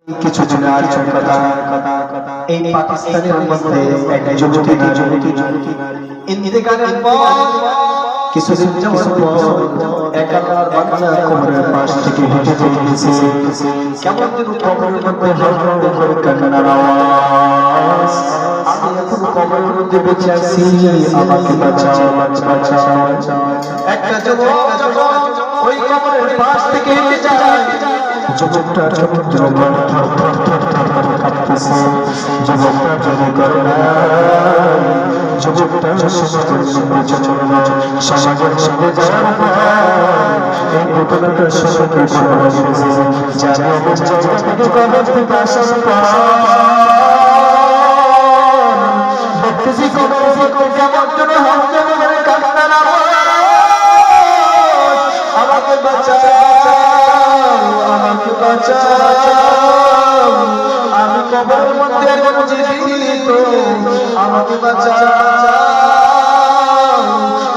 কিছুদিন আগের কথা এই পাকিস্তানের মধ্যে এক যুবতী ইন্তেকালের পর কিছুদিন যাওয়ার পর এক আল্লাহর বান্দা কবরের পাশ থেকে হেঁটে চলেছে। কেমন যেন কবরের মধ্যে হরহর করে কান্নার আওয়াজ। আমি এখন কবরের মধ্যে বেঁচে আছি, আমাকে বাঁচাও, আমাকে বাঁচাও। একটা যুবক যখন ওই কবরের পাশ থেকে হেঁটে যায়, যুবকটা কেমন যেন কাঁপতেছে। যুবকটা যদি করে না, যুবকটা সমাজের সঙ্গে যাওয়ার পর এই ঘটনাটা সবাইকে শোনা গেছে। জানি অমুক জায়গা থেকে কবর থেকে আসার পর দেখতেছি কবর থেকে কেমন যেন হামলে করে কান্নার আওয়াজ। আমাকে বাঁচাও, আমাকে বাঁচাও, আমি কবরের মধ্যে এখন জীবিত, আমাকে বাঁচাও।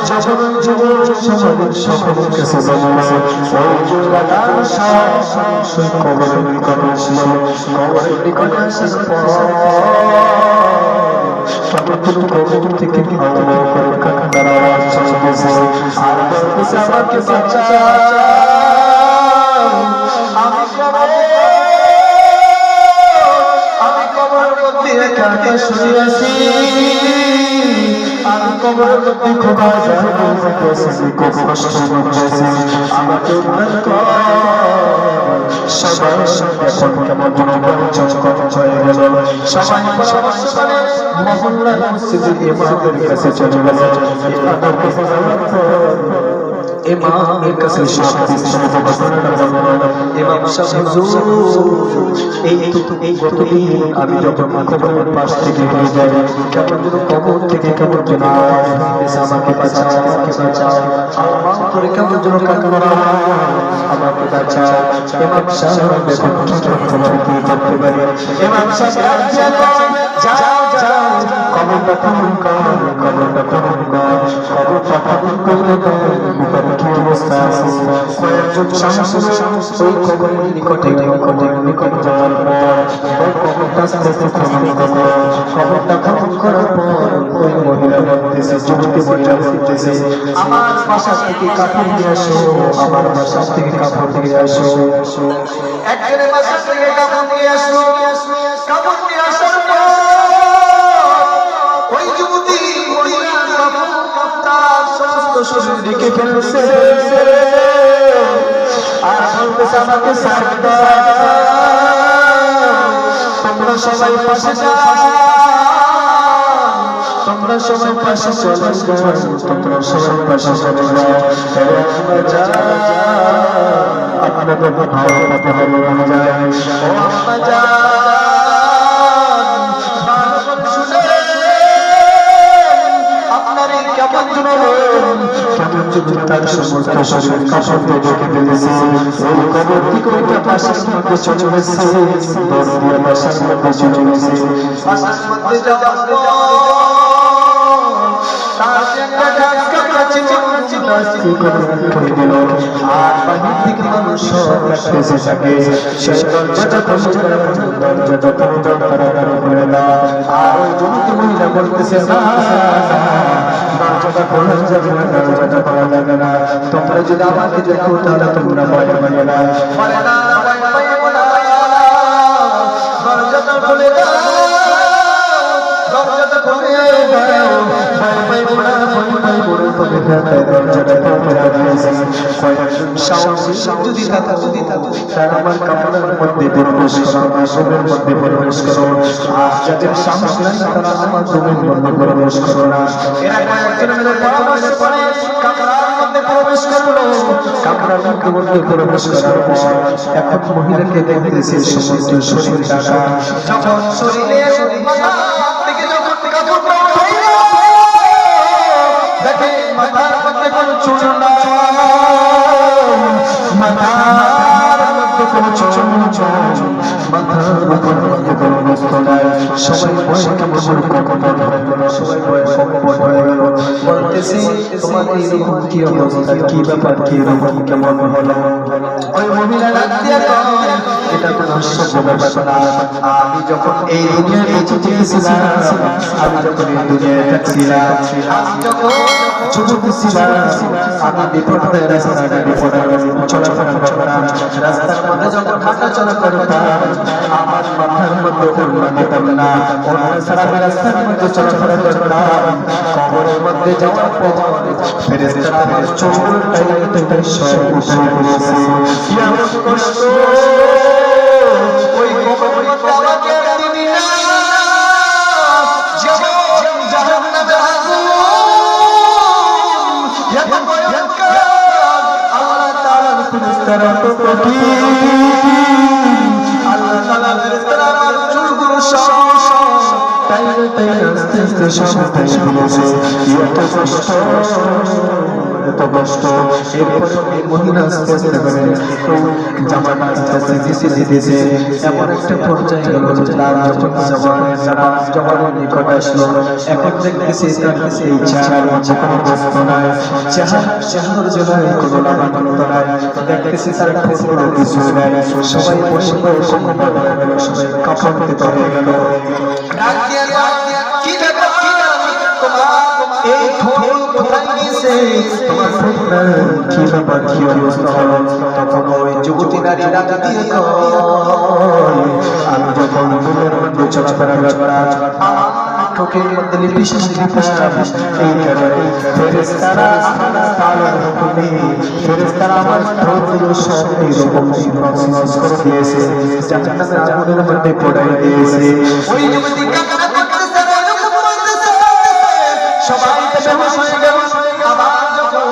যখন যুবক সমাজের কাছে বলছে ওই যুবকটা সেই কবরের নিকটে ছিল। কবরের নিকটে আসার পর কেমন কবর থেকে ভালো করে কান্নার আওয়াজ চলতেছে আর বলতেছে আমাকে বাঁচাও, আমি কবরের মধ্যে একা একা শুয়ে আছি, আমি কবরের মধ্যে খুব খুব কষ্ট করতেছি, আমাকে উদ্ধার কর। সবাই এখন কেমন হয়ে গেল। সবাই পরামর্শ করে মহল্লার মসজিদের ইমামের কাছে চলে গেল। ইমামের কাছে ইমাম সাহেব হুজুর, এই গতদিন আমি যখন কবরের পাশ থেকে হয়ে যাই, কেমন যেন কবর থেকে কেমন যেন আওয়াজ হইতেছে, আমাকে বাঁচাও, আমাকে বাঁচাও। আমার করে কেমন যেন কান্নার আওয়াজ, আমাকে বাঁচাও। ইমাম সাহেব এখন কি করতে পারি? ইমাম সাহেব যাও যাও, কবরটা খনন কর, কবরটা খনন কর, কবরটা খনন করে দাও। কি অবস্থা আছে? কয়েকজন সাহসী ওই কবরের নিকটে যাওয়ার পর ওই কবরটা আস্তে আস্তে খনন করলো। কবরটা খনন করার পর ওই মহিলা বলতেছে, যুবতী মহিলা বলতেছে, আমার বাসা থেকে কাপড় নিয়ে আসো, আমার বাসা থেকে কাপড় নিয়ে আসো। একজনের বাসা থেকে কাপড় নিয়ে আসলো। কাপড় নিয়ে আসার পর ওই যুবতী মহিলা তার সমস্ত শরীর ঢেকে ফেলছে আর বলতেছে, আমাকে ছাড় দাও, তোমরা সবাই পাশে যাও, তোমরা সবাই পাশে চলে যাও, তোমরা সবাই পাশে চলে যাও। আপনাদের ভালো কথা হলো না যায়, ও আম্মা জান, তার সমস্ত শরীর কাপড় দিয়ে ঢেকে ফেলেছে। ওই কবর থেকে ওইটা বাসার মধ্যে চলে গেছে, দৌড় দিয়ে বাসার মধ্যে চলে গেছে। বাসার মধ্যে যাওয়ার পর তার একটা গাছ কাটা ছিল, করে দিল আর বাহির থেকে মানুষ সব কাটতেছে থাকে। সেই দরজাটা খুলে দাও। আর ওই যুবতী মহিলা বলতেছে, না দরজাটা খোলা যাবে না, দরজাটা খোলা যাবে না, তোমরা যদি আমাকে দেখো তাহলে তোমরা ভয় পাবে না, দরজাটা খুলে দাও, দরজাটা খুলে দাও। আমার কামরার মধ্যে প্রবেশ করো, রুমের মধ্যে প্রবেশ করো, আর যাদের সাহস নাই তারা আমার রুমের মধ্যে প্রবেশ করো না। এরা কয়েকজন মিলে পরামর্শ করে কামরার মধ্যে প্রবেশ করলো। কামরার মধ্যে প্রবেশ করার পর এখন মহিলাকে দেখতেছে সমস্ত শরীর ঢাকা। যখন শরীরে থেকে যখন কাপড়টা উঠাইল, দেখে মাথার মধ্যে কোনো চুল নাই, মাথার মধ্যে কোনো চুল নাই, মাথার মধ্যে কোনো বস্তু নাই। সবাই ভয়ে কেমন কম্পন হয়ে গেল, সবাই ভয়ে কম্পন হয়ে গেল। বলতেছি, তোমার এইরকম কি অবস্থা, কি ব্যাপার, কি রকম কেমন হলো? ওই মহিলা ডাক দিয়ে এটা কোনো সহ্য ব্যাপার না। আমি যখন এই দুনিয়ায় বেঁচে ছিলাম, আমি যখন এই দুনিয়ায় থাকছিলাম, আমি যখন যুবক ছিলাম, আমি বিপদের রাস্তায় চলাফেরা করতাম, রাস্তার মধ্যে যখন হাঁটা চলা করতাম, আমার মাথার মধ্যে ওড়না নিতাম না, ওড়না ছাড়া আমি রাস্তার মধ্যে চলাফেরা করতাম। কবরের মধ্যে যাওয়ার পর ফেরেশতারা আমার চোখটাই সব উঠায় দিয়েছে। কি এমন কষ্ট ওই কবরের মধ্যে আমাকে দিবি না, যেমন জাহান্নামের আগুন এত ভয়ঙ্কর। আল্লাহ তাআলার ফেরেশতারা তো কঠিন, আল্লাহ তাআলার ফেরেশতারা আমার চুলগুলো সব তাই আস্তে আস্তে সব তাই বলেছে এত কষ্ট এত কষ্ট। এরপর এই মহিলা আস্তে আস্তে করে জামাটা আস্তে আস্তে দিতেছে, এমন একটা পর্যায়ে গেল তার যখন জবানের নিকট আসলো, এখন দেখতেছি তার এই চেহারার মধ্যে কোনো বস্ত নাই, চেহারার জন্য কোনো লাভান্বিত নাই, দেখতেছি তার কোনো কিছু নাই। সবাই বসে বসে সবাই কাঁপতে হয়ে গেল। কি ব্যাপার তোমার এই ঠোঁট কোথায় গেছে, তোমার ঠোঁটটা কি ব্যাপার, কি অবস্থা হলো? তখন ওই যুবতী নারী ডাক দিয়ে কয়, আমি যখন দুনিয়ার মধ্যে চলাফেরা করতাম, ঠোঁটের মধ্যে লিপস্টিক দিতাম, এই কারণে ফেরেশতারা আল্লাহ তাআলার হুকুমে ফেরেশতারা আমার ঠোঁটগুলো সব এরকম নস করে দিয়েছে, জাহান্নামের আগুনের মধ্যে পোড়াই দিয়েছে। ওই যুবতী কান্না করতেছে, সবাই বেহুশ হয়ে গেল। আবার যখন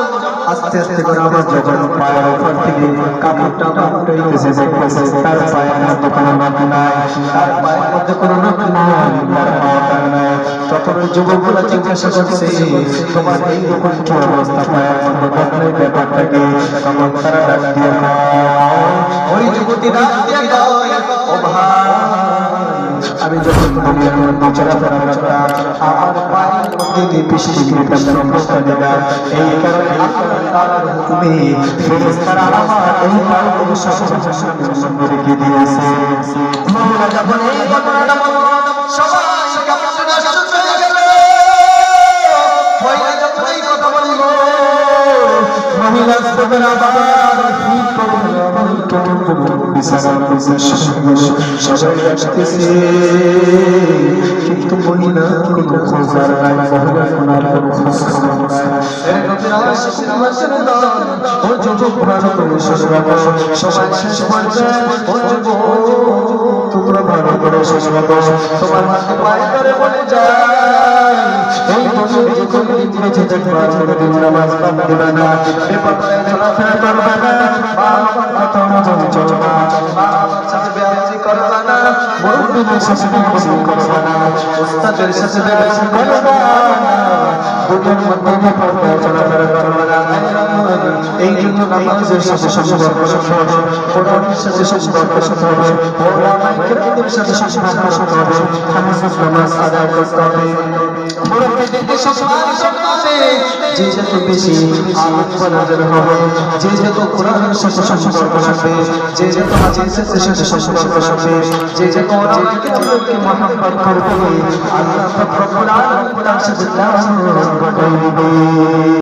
আস্তে আস্তে করে আমার যখন পায়ের উপর থেকে কাপড়টা উঠাইতেছে, দেখতেছে তার পায়ের মধ্যে কোনো নখ নাই, তার পায়ের মধ্যে কোনো নখ নাই, তার পাওয়াটা নাই। তখন ওই যুবকগুলো জিজ্ঞাসা করছে, তোমার এইরকম কি অবস্থা, পায়ের মধ্যে নখ নাই, ব্যাপারটা কি? তখন তারা ডাক দিয়ে ওই যুবতী ডাক দিয়ে ও ভাই, আমি যখন দুনিয়ার মধ্যে চলাফেরা করতাম, আমার পায়ের মধ্যে লিপস্টিক দিতাম, এই কারণে আল্লাহ তাআলার হুকুমে ফেরেশতারা আমার এই পাগুলো সব জাহান্নামের মধ্যে রেখে দিয়েছে। মহিলা যখন এই ঘটনাটা বলল, সবাই কাঁপতে আশ্চর্য হয়ে গেল। মহিলা যখন এই কথা বলল, মহিলা সবের আবার ঠিক করে সবাই আসতেছে, কিন্তু মহিলা কোনো খোঁজ আর নাই, মহিলা কোনার কোনো খোঁজ খবর নাই। ও যুবক ভালো করে শুনবে, সবাই শেষ পর্যায়ে ও যুবক তোমরা ভালো করে শুনবে, তোমার হাতে পায়ে ধরে বলে যায়, এই বছর যখন বেঁচে থাকবা কোনদিন নামাজ বাদ দিবে না, বেপরদায় চলাফেরা করবে না, মা বাবার কথা অনুযায়ী চলবে না, মা বাবার সাথে বেয়াদবি করবে না, মুরব্বিদের সাথে বেয়াদবি করবে না, উস্তাদের সাথে বেয়াদবি করবে না, দুনিয়ার মধ্যে বেপরদায় চলাফেরা করবে না। এই জন্য নামাজের সাথে সম্পর্ক রাখতে হবে, কোরআনের সাথে সম্পর্ক রাখতে হবে, ওলামায়ে কেরামের সাথে সম্পর্ক রাখতে হবে, নামাজ আদায় করতে হবে, মুরব্বিদেরকে সম্মান করতে হবে। যে যত বেশি আলেম বানাদের হবে, যে যত কোরআনের সাথে সম্পর্ক রাখবে, যে যত হাদিসের সাথে সম্পর্ক রাখবে, যে যত ওলামায়ে কেরামকে মহব্বত করবে, আল্লাহ পাক রব্বুল আলামিন তার সাথে তার ঘটাই দিবে।